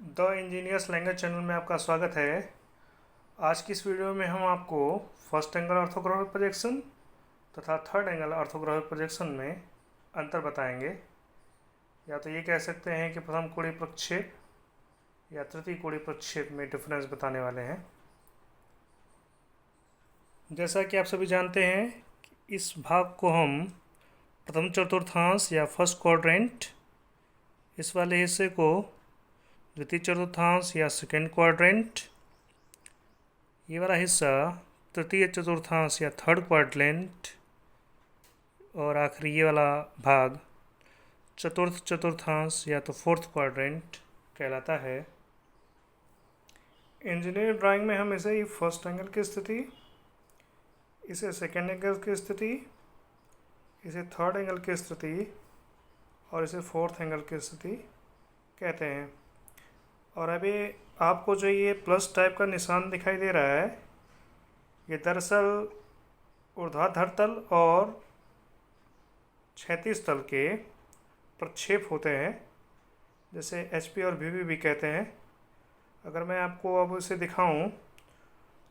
The engineers language channel में आपका स्वागत है। आज की इस वीडियो में हम आपको फर्स्ट एंगल ऑर्थोग्राफिक प्रोजेक्शन तथा थर्ड एंगल ऑर्थोग्राफिक प्रोजेक्शन में अंतर बताएंगे। या तो ये कह सकते हैं कि प्रथम कोणीय प्रक्षेप या तृतीय कोणीय प्रक्षेप में डिफरेंस बताने वाले हैं। जैसा कि आप सभी जानते हैं कि इस भाग को हम प्रथम चतुर्थांश या फर्स्ट क्वाड्रेंट, इस वाले हिस्से को द्वितीय चतुर्थांश या सेकेंड क्वाड्रेंट, ये वाला हिस्सा तृतीय चतुर्थांश या थर्ड क्वाड्रेंट, और आखिरी ये वाला भाग चतुर्थ चतुर्थांश या तो फोर्थ क्वाड्रेंट कहलाता है। इंजीनियरिंग ड्राइंग में हम इसे फर्स्ट एंगल की स्थिति, इसे सेकेंड एंगल की स्थिति, इसे थर्ड एंगल की स्थिति और इसे फोर्थ एंगल की स्थिति कहते हैं। और अभी आपको जो ये प्लस टाइप का निशान दिखाई दे रहा है, ये दरअसल ऊर्ध्वाधर तल और क्षैतिज तल के प्रक्षेप होते हैं, जैसे HP और VP भी कहते हैं। अगर मैं आपको अब इसे दिखाऊं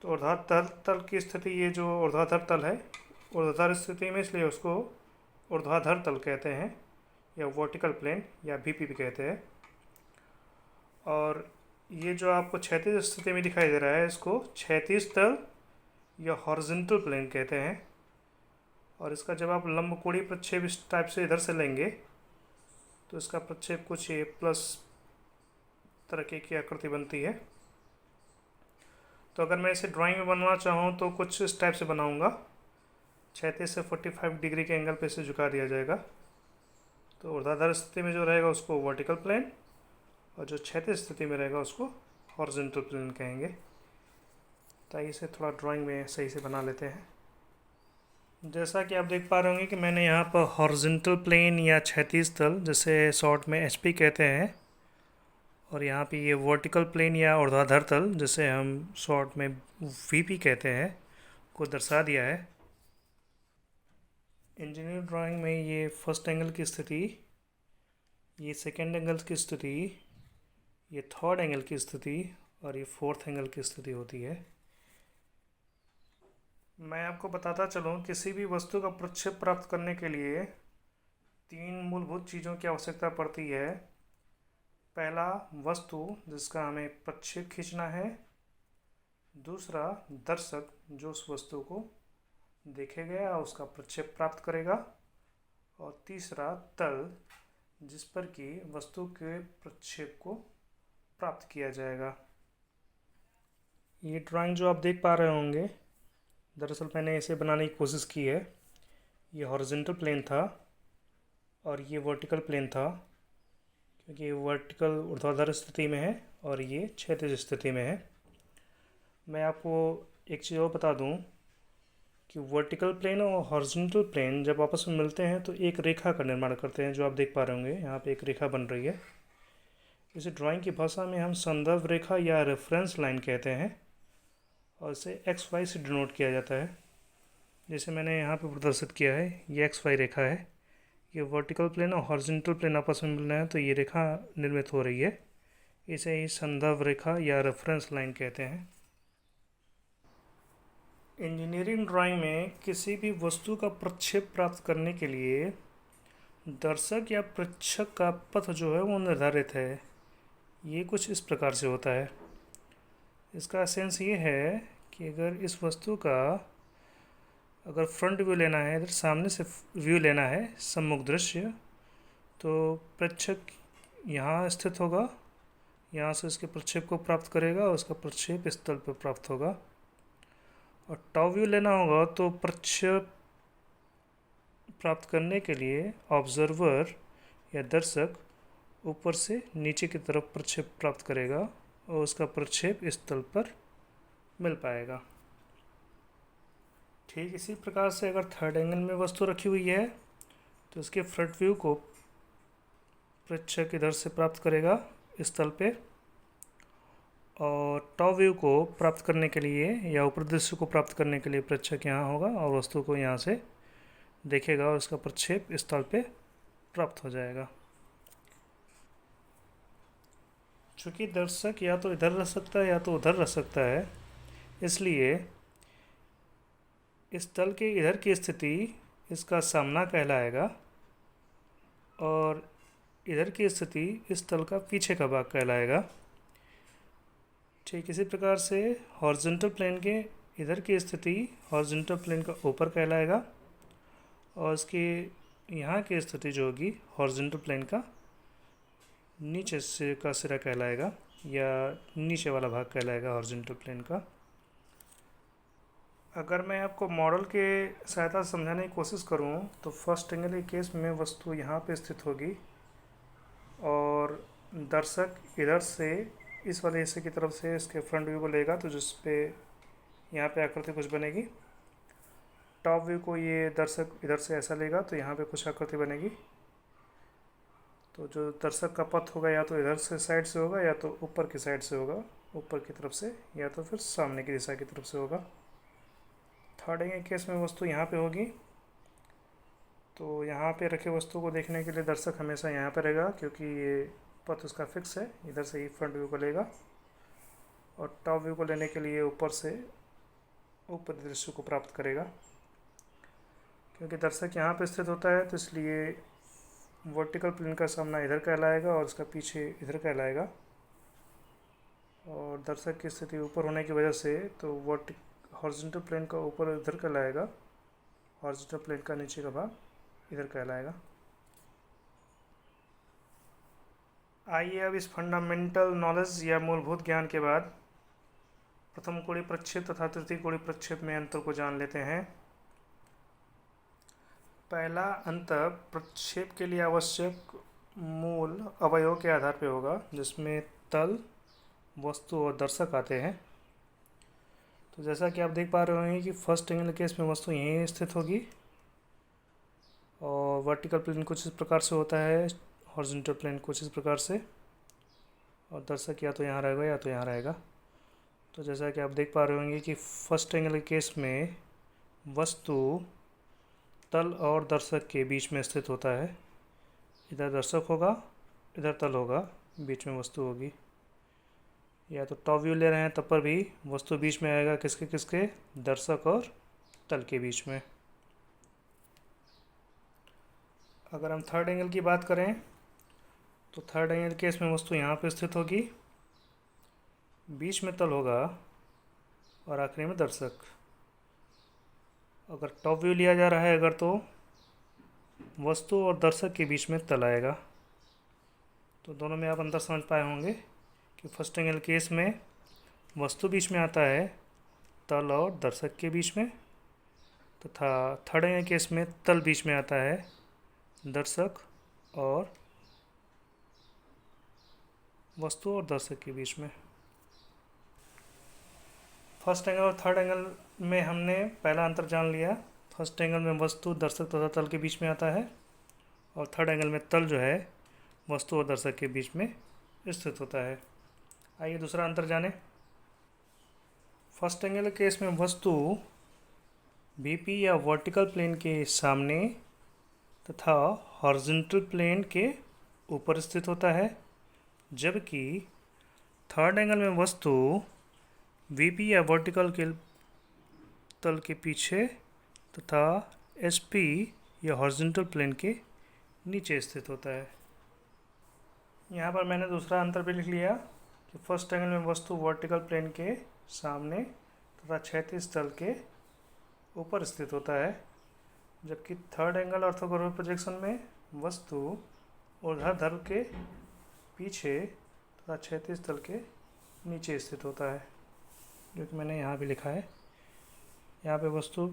तो ऊर्ध्वाधर तल की स्थिति, ये जो ऊर्ध्वाधर तल है, ऊर्ध्वाधर स्थिति में, इसलिए उसको ऊर्ध्वाधर तल कहते हैं या वर्टिकल प्लेन या VP भी कहते हैं। और ये जो आपको क्षैतिज स्थिति में दिखाई दे रहा है, इसको क्षैतिज तल या हॉरिजॉन्टल प्लेन कहते हैं। और इसका जब आप लंबकोणीय प्रक्षेप इस टाइप से इधर से लेंगे तो इसका प्रक्षेप कुछ ये प्लस तरह की आकृति बनती है। तो अगर मैं इसे ड्राइंग में बनवाना चाहूँ तो कुछ इस टाइप से बनाऊँगा। क्षैतिज से 45 डिग्री के एंगल पे इसे झुका दिया जाएगा। तो ऊर्ध्वाधर स्थिति में जो रहेगा उसको वर्टिकल प्लेन, और जो क्षैतिज स्थिति में रहेगा उसको हॉरिजॉन्टल प्लेन कहेंगे। तो इसे थोड़ा ड्राइंग में सही से बना लेते हैं। जैसा कि आप देख पा रहे होंगे कि मैंने यहाँ पर हॉरिजॉन्टल प्लेन या क्षैतिज तल, जिसे शॉर्ट में HP कहते हैं, और यहाँ पे ये वर्टिकल प्लेन या ऊर्ध्वाधर तल, जिसे हम शॉर्ट में VP कहते हैं, को दर्शा दिया है। इंजीनियरिंग ड्राइंग में ये फर्स्ट एंगल की स्थिति, ये सेकेंड एंगल की स्थिति, ये थर्ड एंगल की स्थिति और ये फोर्थ एंगल की स्थिति होती है। मैं आपको बताता चलूँ, किसी भी वस्तु का प्रक्षेप प्राप्त करने के लिए 3 मूलभूत चीज़ों की आवश्यकता पड़ती है। पहला, वस्तु जिसका हमें प्रक्षेप खींचना है। दूसरा, दर्शक जो उस वस्तु को देखेगा या उसका प्रक्षेप प्राप्त करेगा। और तीसरा, तल जिस पर कि वस्तु के प्रक्षेप को प्राप्त किया जाएगा। ये ड्राइंग जो आप देख पा रहे होंगे, दरअसल मैंने इसे बनाने की कोशिश की है। ये हॉरिजॉन्टल प्लेन था और ये वर्टिकल प्लेन था, क्योंकि ये वर्टिकल ऊर्ध्वाधर स्थिति में है और ये क्षैतिज स्थिति में है। मैं आपको एक चीज़ और बता दूं कि वर्टिकल प्लेन और हॉरिजॉन्टल प्लेन जब आपस में मिलते हैं तो एक रेखा का निर्माण करते हैं, जो आप देख पा रहे होंगे यहाँ पे एक रेखा बन रही है। इसे ड्राइंग की भाषा में हम संदर्भ रेखा या रेफरेंस लाइन कहते हैं, और इसे XY से डिनोट किया जाता है। जैसे मैंने यहाँ पे प्रदर्शित किया है, ये XY रेखा है। ये वर्टिकल प्लेन और हॉरिजॉन्टल प्लेन आपस में मिल रहे हैं तो ये रेखा निर्मित हो रही है। इसे ही संदर्भ रेखा या रेफरेंस लाइन कहते हैं। इंजीनियरिंग ड्राइंग में किसी भी वस्तु का प्रक्षेप प्राप्त करने के लिए दर्शक या प्रेक्षक का पथ जो है वो निर्धारित है। ये कुछ इस प्रकार से होता है। इसका सेंस ये है कि अगर इस वस्तु का अगर फ्रंट व्यू लेना है, इधर सामने से व्यू लेना है, सम्मुख दृश्य, तो प्रेक्षक यहाँ स्थित होगा, यहाँ से इसके प्रक्षेप को प्राप्त करेगा और उसका प्रक्षेप इस तल पर प्राप्त होगा। और टॉप व्यू लेना होगा तो प्रक्षेप प्राप्त करने के लिए ऑब्जर्वर या दर्शक ऊपर से नीचे की तरफ प्रक्षेप प्राप्त करेगा और उसका प्रक्षेप इस तल पर मिल पाएगा। ठीक इसी प्रकार से अगर थर्ड एंगल में वस्तु रखी हुई है तो उसके फ्रंट व्यू को प्रेक्षक इधर से प्राप्त करेगा इस तल पे, और टॉप व्यू को प्राप्त करने के लिए या ऊपर दृश्य को प्राप्त करने के लिए प्रेक्षक यहाँ होगा और वस्तु को यहाँ से देखेगा और उसका प्रक्षेप इस तल पे प्राप्त हो जाएगा। चूँकि दर्शक या तो इधर रह सकता है या तो उधर रह सकता है, इसलिए इस तल के इधर की स्थिति इसका सामना कहलाएगा और इधर की स्थिति इस तल का पीछे का भाग कहलाएगा। ठीक इसी प्रकार से हॉरिजॉन्टल प्लेन के इधर की स्थिति हॉरिजॉन्टल प्लेन का ऊपर कहलाएगा और इसकी यहाँ की स्थिति जो होगी हॉरिजॉन्टल प्लेन का नीचे से का सिरा कहलाएगा या नीचे वाला भाग कहलाएगा हॉरिजॉन्टल प्लेन का। अगर मैं आपको मॉडल के सहायता से समझाने की कोशिश करूं तो फर्स्ट एंगल के केस में वस्तु यहाँ पे स्थित होगी और दर्शक इधर से इस वाले हिस्से की तरफ से इसके फ्रंट व्यू को लेगा तो जिस पे यहाँ पे आकृति कुछ बनेगी। टॉप व्यू को ये दर्शक इधर से ऐसा लेगा तो यहाँ पे कुछ आकृति बनेगी। तो जो दर्शक का पथ होगा या तो इधर से साइड से होगा या तो ऊपर की साइड से होगा, ऊपर की तरफ से या तो फिर सामने की दिशा की तरफ से होगा। थर्ड एंगल केस में वस्तु यहाँ पे होगी तो यहाँ पे रखे वस्तु को देखने के लिए दर्शक हमेशा यहाँ पे रहेगा क्योंकि ये पथ उसका फिक्स है, इधर से ही फ्रंट व्यू को लेगा और टॉप व्यू को लेने के लिए ऊपर से ऊपरी दृश्य को प्राप्त करेगा। क्योंकि दर्शक यहाँ पे स्थित होता है तो इसलिए वर्टिकल प्लेन का सामना इधर कहलाएगा और उसका पीछे इधर कहलाएगा और दर्शक की स्थिति ऊपर होने की वजह से तो हॉरिजॉन्टल प्लेन का ऊपर इधर कहलाएगा, हॉरिजॉन्टल प्लेन का नीचे का भाग इधर कहलाएगा। आइए अब इस फंडामेंटल नॉलेज या मूलभूत ज्ञान के बाद प्रथम कोणीय प्रक्षेप तथा तृतीय कोणीय प्रक्षेप में अंतर को जान लेते हैं। पहला अंतर प्रक्षेप के लिए आवश्यक मूल अवयव के आधार पर होगा जिसमें तल, वस्तु और दर्शक आते हैं। तो जैसा कि आप देख पा रहे होंगे कि फर्स्ट एंगल केस में वस्तु यहीं स्थित होगी और वर्टिकल प्लेन कुछ इस प्रकार से होता है, हॉरिजॉन्टल प्लेन कुछ इस प्रकार से और दर्शक या तो यहाँ रहेगा या तो यहाँ रहेगा। तो जैसा कि आप देख पा रहे होंगे कि फर्स्ट एंगल केस में वस्तु तल और दर्शक के बीच में स्थित होता है। इधर दर्शक होगा, इधर तल होगा, बीच में वस्तु होगी। या तो टॉप व्यू ले रहे हैं तब पर भी वस्तु बीच में आएगा, किसके किसके, दर्शक और तल के बीच में। अगर हम थर्ड एंगल की बात करें तो थर्ड एंगल केस में वस्तु यहाँ पे स्थित होगी, बीच में तल होगा और आखिरी में दर्शक। अगर टॉप व्यू लिया जा रहा है अगर तो वस्तु और दर्शक के बीच में तल आएगा। तो दोनों में आप अंतर समझ पाए होंगे कि फर्स्ट एंगल केस में वस्तु बीच में आता है तल और दर्शक के बीच में, तथा थर्ड एंगल केस में तल बीच में आता है दर्शक और वस्तु और दर्शक के बीच में। फर्स्ट एंगल और थर्ड एंगल में हमने पहला अंतर जान लिया। फर्स्ट एंगल में वस्तु दर्शक तथा तल के बीच में आता है और थर्ड एंगल में तल जो है वस्तु और दर्शक के बीच में स्थित होता है। आइए दूसरा अंतर जानें। फर्स्ट एंगल केस में वस्तु वीपी या वर्टिकल प्लेन के सामने तथा हॉरिजॉन्टल प्लेन के ऊपर स्थित होता है, जबकि थर्ड एंगल में वस्तु वीपी या वर्टिकल के तल के पीछे तथा एसपी या हॉरिजॉन्टल प्लेन के नीचे स्थित होता है। यहाँ पर मैंने दूसरा अंतर भी लिख लिया कि फर्स्ट एंगल में वस्तु वर्टिकल प्लेन के सामने तथा क्षैतिज तल के ऊपर स्थित होता है, जबकि थर्ड एंगल ऑर्थोगोनल प्रोजेक्शन में वस्तु ऊर्ध्वाधर के पीछे तथा क्षैतिज तल के नीचे स्थित होता है, जो कि मैंने यहाँ भी लिखा है। यहाँ पे वस्तु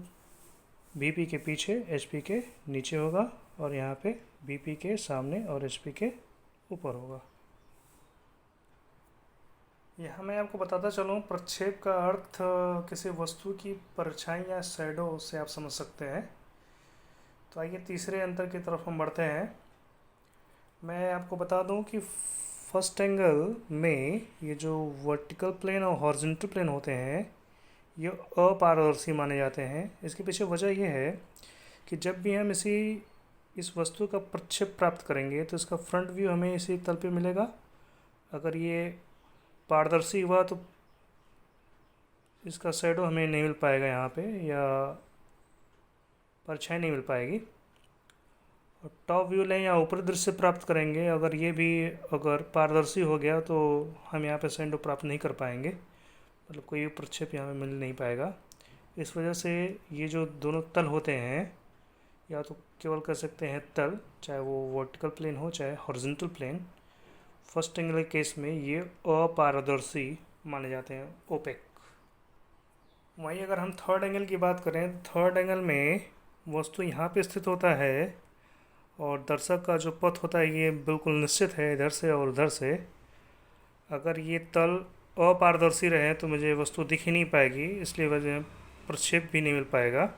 वीपी के पीछे एचपी के नीचे होगा और यहाँ पे वीपी के सामने और एचपी के ऊपर होगा। यहाँ मैं आपको बताता चलूँ प्रक्षेप का अर्थ किसी वस्तु की परछाई या शैडो से आप समझ सकते हैं। तो आइए तीसरे अंतर की तरफ हम बढ़ते हैं। मैं आपको बता दूं कि फर्स्ट एंगल में ये जो वर्टिकल प्लेन और हॉरिजॉन्टल प्लेन होते हैं ये अपारदर्शी माने जाते हैं। इसके पीछे वजह यह है कि जब भी हम इस वस्तु का प्रक्षेप प्राप्त करेंगे तो इसका फ्रंट व्यू हमें इसी तल पे मिलेगा अगर ये पारदर्शी हुआ तो इसका शैडो हमें नहीं मिल पाएगा यहाँ पे, या परछाई नहीं मिल पाएगी। और टॉप व्यू लें या ऊपरी दृश्य प्राप्त करेंगे, अगर ये भी अगर पारदर्शी हो गया तो हम यहाँ पे शैडो प्राप्त नहीं कर पाएंगे, मतलब कोई भी प्रक्षेप यहाँ पे मिल नहीं पाएगा। इस वजह से ये जो दोनों तल होते हैं, या तो केवल कह सकते हैं तल, चाहे वो वर्टिकल प्लेन हो चाहे हॉरिजॉन्टल प्लेन, फर्स्ट एंगल के केस में ये अपारदर्शी माने जाते हैं, ओपेक। वहीं अगर हम थर्ड एंगल की बात करें, थर्ड एंगल में वस्तु यहाँ पे स्थित होता है और दर्शक का जो पथ होता है ये बिल्कुल निश्चित है इधर से और उधर से। अगर ये तल अपारदर्शी रहे तो मुझे वस्तु दिख ही नहीं पाएगी, इसलिए वजह प्रक्षेप भी नहीं मिल पाएगा।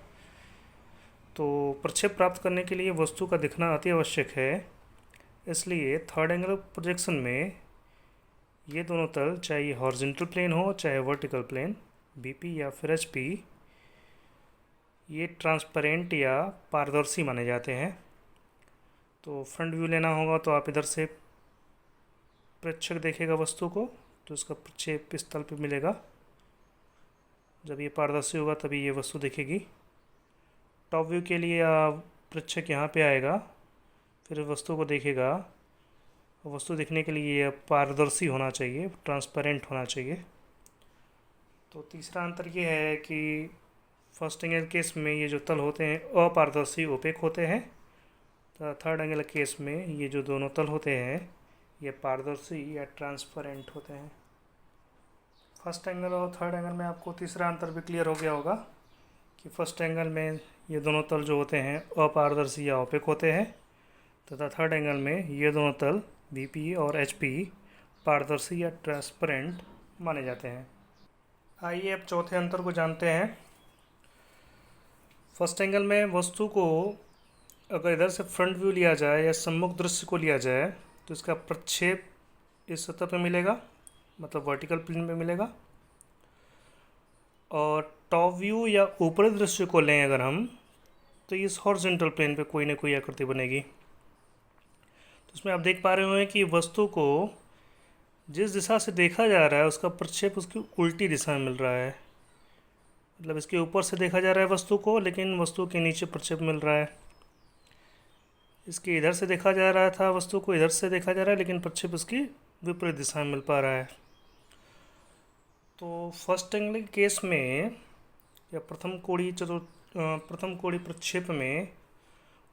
तो प्रक्षेप प्राप्त करने के लिए वस्तु का दिखना अति आवश्यक है। इसलिए थर्ड एंगल प्रोजेक्शन में ये दोनों तल, चाहे ये हॉरिजॉन्टल प्लेन हो चाहे वर्टिकल प्लेन, बीपी या फिर एचपी, ये ट्रांसपेरेंट या पारदर्शी माने जाते हैं। तो फ्रंट व्यू लेना होगा तो आप इधर से प्रेक्षक देखेगा वस्तु को तो इसका प्रक्षेप इस तल पे मिलेगा। जब ये पारदर्शी होगा तभी ये वस्तु दिखेगी। टॉप व्यू के लिए प्रेक्षक यहाँ पे आएगा, फिर वस्तु को देखेगा। वस्तु दिखने के लिए ये पारदर्शी होना चाहिए, ट्रांसपेरेंट होना चाहिए। तो तीसरा अंतर ये है कि फर्स्ट एंगल केस में ये जो तल होते हैं अपारदर्शी ओपेक होते हैं, तो थर्ड एंगल केस में ये जो दोनों तल होते हैं ये पारदर्शी या ट्रांसपेरेंट होते हैं। फर्स्ट एंगल और थर्ड एंगल में आपको तीसरा अंतर भी क्लियर हो गया होगा कि फर्स्ट एंगल में ये दोनों तल जो होते हैं अपारदर्शी या ओपेक होते हैं, तथा थर्ड एंगल में ये दोनों तल बीपी और एचपी पारदर्शी या ट्रांसपेरेंट माने जाते हैं। आइए अब चौथे अंतर को जानते हैं। फर्स्ट एंगल में वस्तु को अगर इधर से फ्रंट व्यू लिया जाए या सम्मुख दृश्य को लिया जाए तो इसका प्रक्षेप इस सतह पे मिलेगा, मतलब वर्टिकल प्लेन पे मिलेगा। और टॉप व्यू या ऊपरी दृश्य को लें अगर हम, तो इस हॉरिजॉन्टल प्लेन पे कोई ना कोई आकृति बनेगी। तो इसमें आप देख पा रहे होंगे कि वस्तु को जिस दिशा से देखा जा रहा है उसका प्रक्षेप उसकी उल्टी दिशा में मिल रहा है। मतलब इसके ऊपर से देखा जा रहा है वस्तु को, लेकिन वस्तु के नीचे प्रक्षेप मिल रहा है। इसके इधर से देखा जा रहा था वस्तु को, इधर से देखा जा रहा है, लेकिन प्रक्षेप उसकी विपरीत दिशा में मिल पा रहा है। तो फर्स्ट एंगल के केस में या प्रथम कोणीय प्रक्षेप में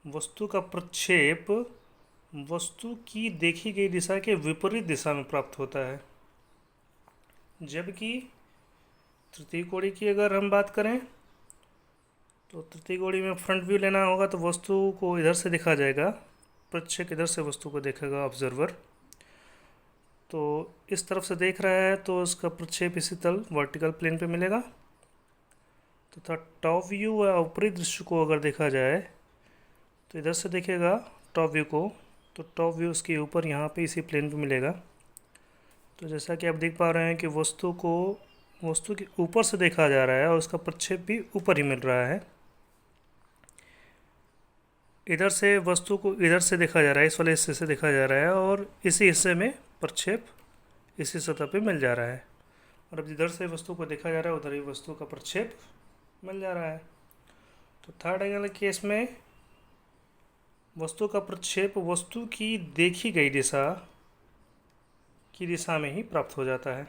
वस्तु का प्रक्षेप वस्तु की देखी गई दिशा के विपरीत दिशा में प्राप्त होता है। जबकि तृतीय कोणीय की अगर हम बात करें तो तृतीय कोणीय में फ्रंट व्यू लेना होगा तो वस्तु को इधर से देखा जाएगा, प्रक्षेप इधर से वस्तु को देखेगा ऑब्जर्वर। तो इस तरफ से देख रहा है तो उसका प्रक्षेप इसी तल वर्टिकल प्लेन पे मिलेगा। तथा टॉप व्यू या ऊपरी दृश्य को अगर देखा जाए तो इधर से देखेगा टॉप व्यू को, तो टॉप व्यू उसके ऊपर यहाँ पे इसी प्लेन पे मिलेगा। तो जैसा कि आप देख पा रहे हैं कि वस्तु के ऊपर से देखा जा रहा है और उसका प्रक्षेप भी ऊपर ही मिल रहा है। इधर से वस्तु को इधर से देखा जा रहा है, इस वाले हिस्से से देखा जा रहा है, और इसी हिस्से में प्रक्षेप इसी सतह पे मिल जा रहा है। और अब जिधर से वस्तु को देखा जा रहा है उधर ही वस्तु का प्रक्षेप मिल जा रहा है। तो थर्ड एंगल के केस में वस्तु का प्रक्षेप वस्तु की देखी गई दिशा में ही प्राप्त हो जाता है।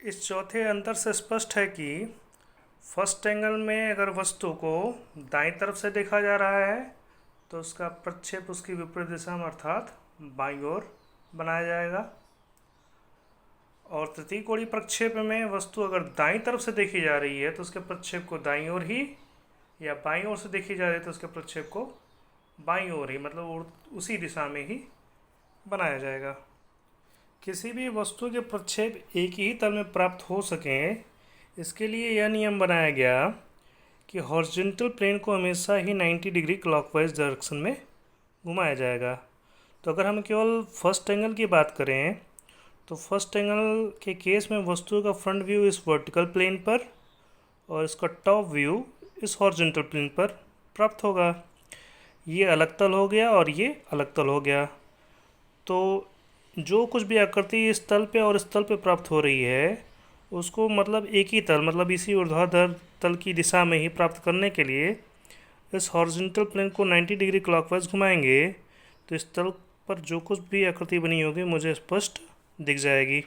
इस चौथे अंतर से स्पष्ट है कि फर्स्ट एंगल में अगर वस्तु को दाईं तरफ से देखा जा रहा है तो उसका प्रक्षेप उसकी विपरीत दिशा में अर्थात बाईं ओर बनाया जाएगा। और तृतीय कोणीय प्रक्षेप में वस्तु अगर दाईं तरफ से देखी जा रही है तो उसके प्रक्षेप को दाईं ओर ही, या बाईं ओर से देखी जा रही है तो उसके प्रक्षेप को बाईं ओर ही, मतलब उसी दिशा में ही बनाया जाएगा। किसी भी वस्तु के प्रक्षेप एक ही तल में प्राप्त हो सकें, इसके लिए यह नियम बनाया गया कि हॉरिजॉन्टल प्लेन को हमेशा ही 90 डिग्री क्लॉकवाइज डायरेक्शन में घुमाया जाएगा। तो अगर हम केवल फर्स्ट एंगल की बात करें तो फर्स्ट एंगल के केस में वस्तु का फ्रंट व्यू इस वर्टिकल प्लेन पर और इसका टॉप व्यू इस हॉरिजॉन्टल प्लेन पर प्राप्त होगा। ये अलग तल हो गया और ये अलग तल हो गया। तो जो कुछ भी आकृति इस तल पे और इस तल पे प्राप्त हो रही है उसको मतलब एक ही तल मतलब इसी ऊर्ध्वाधर तल की दिशा में ही प्राप्त करने के लिए इस हॉरिजॉन्टल प्लेन को 90 डिग्री क्लॉकवाइज घुमाएंगे तो इस तल पर जो कुछ भी आकृति बनी होगी मुझे स्पष्ट दिख जाएगी।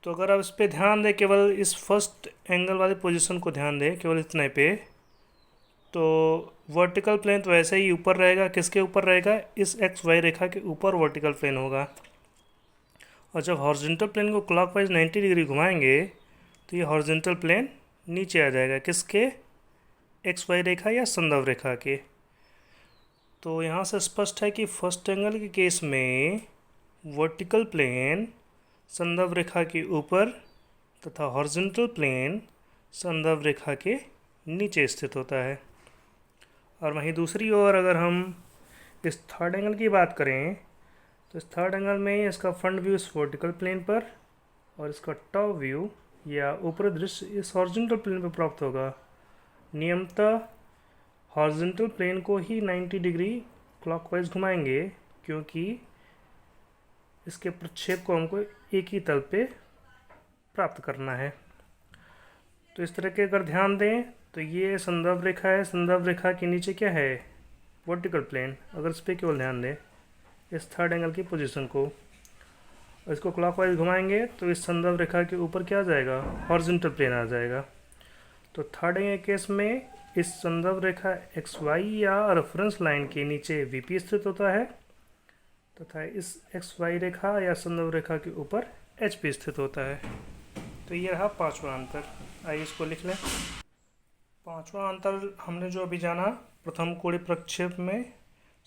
तो अगर आप इस पे ध्यान दें, केवल इस फर्स्ट एंगल वाली पोजीशन को ध्यान दें, केवल इतने पे, तो वर्टिकल प्लेन तो ऐसे ही ऊपर रहेगा। किसके ऊपर रहेगा? इस एक्स वाई रेखा के ऊपर वर्टिकल प्लेन होगा। और जब हॉरिजॉन्टल प्लेन को क्लॉकवाइज 90 डिग्री घुमाएंगे तो ये हॉरिजॉन्टल प्लेन नीचे आ जाएगा। किसके? एक्स वाई रेखा या संदर्भ रेखा के। तो यहाँ से स्पष्ट है कि फर्स्ट एंगल के केस में वर्टिकल प्लेन संदर्भ रेखा के ऊपर तथा हॉरिजॉन्टल प्लेन संदर्भ रेखा के नीचे स्थित होता है। और वहीं दूसरी ओर अगर हम इस थर्ड एंगल की बात करें तो इस थर्ड एंगल में इसका फ्रंट व्यू इस वर्टिकल प्लेन पर और इसका टॉप व्यू या ऊपरी दृश्य इस हॉरिजॉन्टल प्लेन पर प्राप्त होगा। नियमतः हॉरिजॉन्टल प्लेन को ही 90 डिग्री क्लॉकवाइज घुमाएंगे क्योंकि इसके प्रक्षेप को हमको एक ही तल पे प्राप्त करना है। तो इस तरह के अगर ध्यान दें तो ये संदर्भ रेखा है। संदर्भ रेखा के नीचे क्या है? Vertical plane. अगर इस पर केवल ध्यान दें इस थर्ड एंगल की पोजीशन को और इसको क्लॉकवाइज घुमाएंगे तो इस संदर्भ रेखा के ऊपर क्या आ जाएगा? हॉरिजॉन्टल प्लेन आ जाएगा। तो थर्ड एंगल केस में इस संदर्भ रेखा एक्स वाई या रेफरेंस लाइन के नीचे वीपी स्थित होता है तथा इस एक्स वाई रेखा या संदर्भ रेखा के ऊपर एच पी स्थित होता है। तो ये रहा पांचवा अंतर। आइए इसको लिख लें। पांचवा अंतर हमने जो अभी जाना, प्रथम कोणीय प्रक्षेप में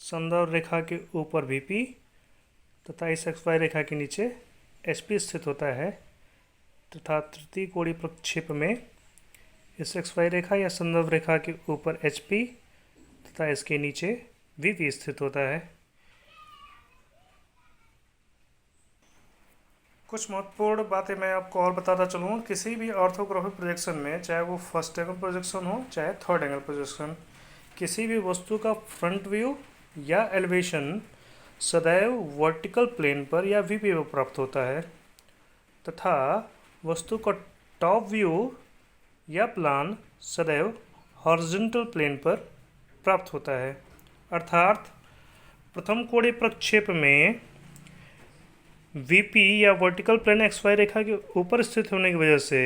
संदर्भ रेखा के ऊपर वीपी तथा इस एक्स वाई रेखा के नीचे एच पी स्थित होता है तथा तृतीय कोणीय प्रक्षेप में इस एक्स वाई रेखा या संदर्भ रेखा के ऊपर एच पी तथा इसके नीचे वीपी स्थित होता है। कुछ महत्वपूर्ण बातें मैं आपको और बताता चलूँ। किसी भी ऑर्थोग्राफिक प्रोजेक्शन में, चाहे वो फर्स्ट एंगल प्रोजेक्शन हो चाहे थर्ड एंगल प्रोजेक्शन, किसी भी वस्तु का फ्रंट व्यू या एलिवेशन सदैव वर्टिकल प्लेन पर या वीपी पर प्राप्त होता है तथा वस्तु का टॉप व्यू या प्लान सदैव हॉरिजॉन्टल प्लेन पर प्राप्त होता है। अर्थात प्रथम कोणीय प्रक्षेप में वीपी या वर्टिकल प्लेन एक्स वाई रेखा के ऊपर स्थित होने की वजह से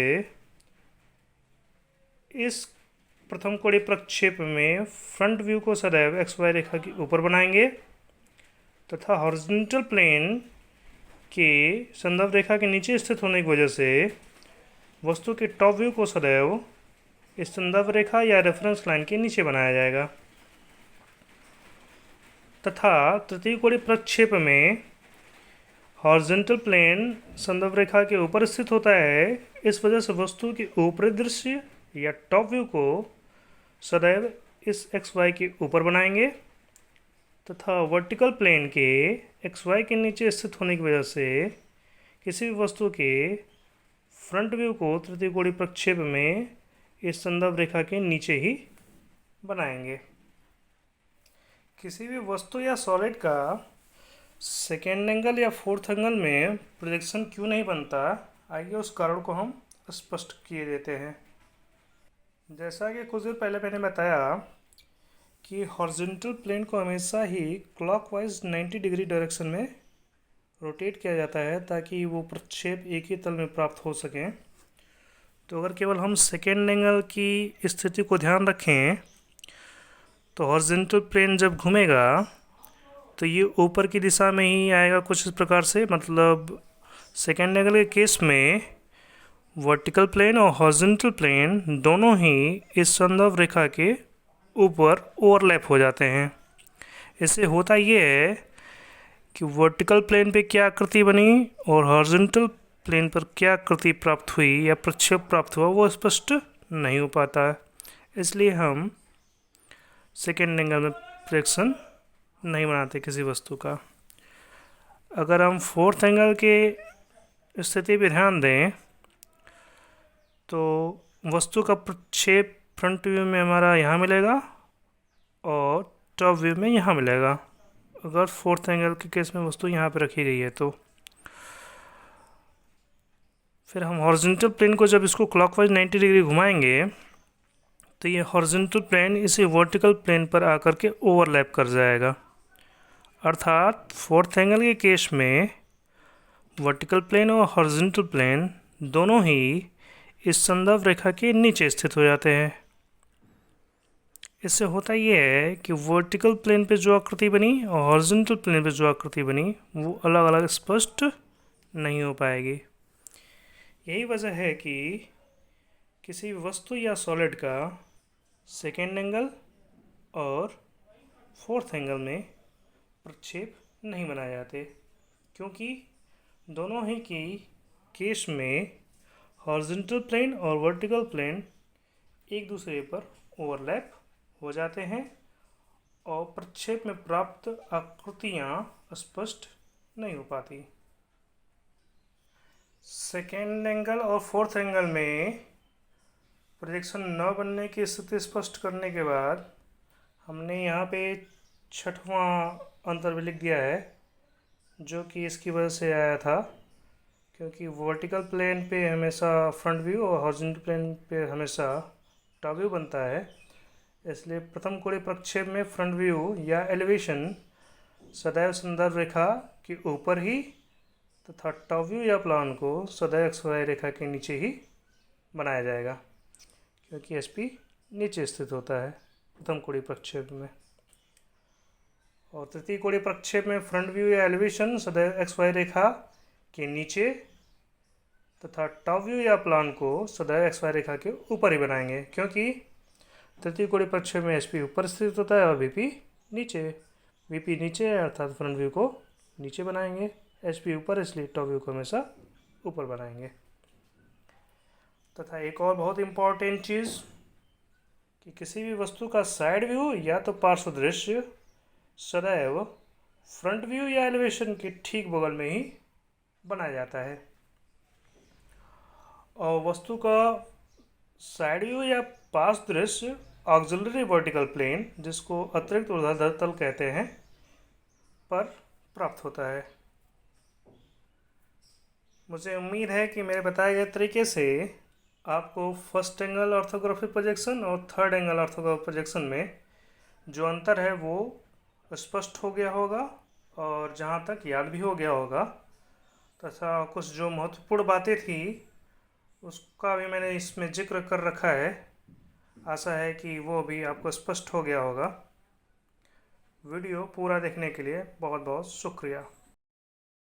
इस प्रथम कोणीय प्रक्षेप में फ्रंट व्यू को सदैव एक्स वाई रेखा के ऊपर बनाएंगे तथा हॉरिजॉन्टल प्लेन के संदर्भ रेखा के नीचे स्थित होने की वजह से वस्तु के टॉप व्यू को सदैव इस संदर्भ रेखा या रेफरेंस लाइन के नीचे बनाया जाएगा तथा तृतीय कोणीय प्रक्षेप में हॉरिजॉन्टल प्लेन संदर्भ रेखा के ऊपर स्थित होता है। इस वजह से वस्तु के ऊपरी दृश्य या टॉप व्यू को सदैव इस एक्स वाई के ऊपर बनाएंगे तथा वर्टिकल प्लेन के एक्स वाई के नीचे स्थित होने की वजह से किसी भी वस्तु के फ्रंट व्यू को तृतीय कोणीय प्रक्षेप में इस संदर्भ रेखा के नीचे ही बनाएंगे। किसी भी वस्तु या सॉलिड का सेकेंड एंगल या फोर्थ एंगल में प्रोजेक्शन क्यों नहीं बनता, आइए उस कारण को हम स्पष्ट किए देते हैं। जैसा कि कुछ देर पहले मैंने बताया कि हॉरिजॉन्टल प्लेन को हमेशा ही क्लॉकवाइज 90 डिग्री डायरेक्शन में रोटेट किया जाता है ताकि वो प्रक्षेप एक ही तल में प्राप्त हो सकें। तो अगर केवल हम सेकेंड एंगल की स्थिति को ध्यान रखें तो हॉरिजॉन्टल प्लेन जब घूमेगा तो ये ऊपर की दिशा में ही आएगा कुछ इस प्रकार से। मतलब सेकेंड एंगल के केस में वर्टिकल प्लेन और हॉरिजॉन्टल प्लेन दोनों ही इस संदर्भ रेखा के ऊपर ओवरलैप हो जाते हैं। इससे होता ये है कि वर्टिकल प्लेन पे क्या आकृति बनी और हॉरिजॉन्टल प्लेन पर क्या आकृति प्राप्त हुई या प्रक्षेप प्राप्त हुआ वो स्पष्ट नहीं हो पाता। इसलिए हम सेकेंड एंगल में प्रोजेक्शन नहीं बनाते किसी वस्तु का। अगर हम फोर्थ एंगल के स्थिति पर ध्यान दें तो वस्तु का प्रक्षेप फ्रंट व्यू में हमारा यहाँ मिलेगा और टॉप व्यू में यहाँ मिलेगा। अगर फोर्थ एंगल के केस में वस्तु यहाँ पे रखी गई है तो फिर हम हॉरिजॉन्टल प्लेन को जब इसको क्लॉकवाइज 90 डिग्री घुमाएंगे तो ये हॉरिजॉन्टल प्लेन इसे वर्टिकल प्लेन पर आकर के ओवरलैप कर जाएगा। अर्थात फोर्थ एंगल के केस में वर्टिकल प्लेन और हॉरिजॉन्टल प्लेन दोनों ही इस संदर्भ रेखा के नीचे स्थित हो जाते हैं। इससे होता ये है कि वर्टिकल प्लेन पे जो आकृति बनी और हॉरिजॉन्टल प्लेन पे जो आकृति बनी वो अलग अलग स्पष्ट नहीं हो पाएगी। यही वजह है कि किसी वस्तु या सॉलिड का सेकेंड एंगल और फोर्थ एंगल में प्रक्षेप नहीं बनाए जाते, क्योंकि दोनों ही की केस में हॉरिजॉन्टल प्लेन और वर्टिकल प्लेन एक दूसरे पर ओवरलैप हो जाते हैं और प्रक्षेप में प्राप्त आकृतियाँ स्पष्ट नहीं हो पाती। सेकेंड एंगल और फोर्थ एंगल में प्रोजेक्शन न बनने की स्थिति स्पष्ट करने के बाद हमने यहाँ पे छठवां अंतर भी लिख दिया है, जो कि इसकी वजह से आया था क्योंकि वर्टिकल प्लेन पे हमेशा फ्रंट व्यू और हॉरिजॉन्टल प्लेन पे हमेशा टॉप व्यू बनता है। इसलिए प्रथम कोणीय प्रक्षेप में फ्रंट व्यू या एलिवेशन सदैव संदर्भ रेखा के ऊपर ही तथा टॉप व्यू या प्लान को सदैव XY रेखा के नीचे ही बनाया जाएगा, क्योंकि SP नीचे स्थित होता है प्रथम कोणीय प्रक्षेप में। और तृतीय कोणीय प्रक्षेप में फ्रंट व्यू या एलिवेशन सदैव XY रेखा के नीचे तथा टॉप व्यू या प्लान को सदैव XY रेखा के ऊपर ही बनाएंगे, क्योंकि तृतीय कोणीय प्रक्षेप में SP ऊपर स्थित होता है और VP नीचे। VP नीचे है अर्थात फ्रंट व्यू को नीचे बनाएंगे, SP ऊपर इसलिए टॉप व्यू को हमेशा ऊपर बनाएंगे। तथा एक और बहुत इम्पॉर्टेंट चीज़ कि किसी भी वस्तु का साइड व्यू या तो पार्श्व दृश्य सदैव फ्रंट व्यू या एलिवेशन के ठीक बगल में ही बनाया जाता है और वस्तु का साइड व्यू या पार्श्व दृश्य ऑक्सिलरी वर्टिकल प्लेन, जिसको अतिरिक्त ऊर्ध्वाधर तल कहते हैं, पर प्राप्त होता है। मुझे उम्मीद है कि मेरे बताए गए तरीके से आपको फर्स्ट एंगल ऑर्थोग्राफिक प्रोजेक्शन और थर्ड एंगल ऑर्थोग्राफिक प्रोजेक्शन में जो अंतर है वो स्पष्ट हो गया होगा और जहाँ तक याद भी हो गया होगा, तथा कुछ जो महत्वपूर्ण बातें थी उसका भी मैंने इसमें जिक्र कर रखा है। आशा है कि वो भी आपको स्पष्ट हो गया होगा। वीडियो पूरा देखने के लिए बहुत बहुत शुक्रिया।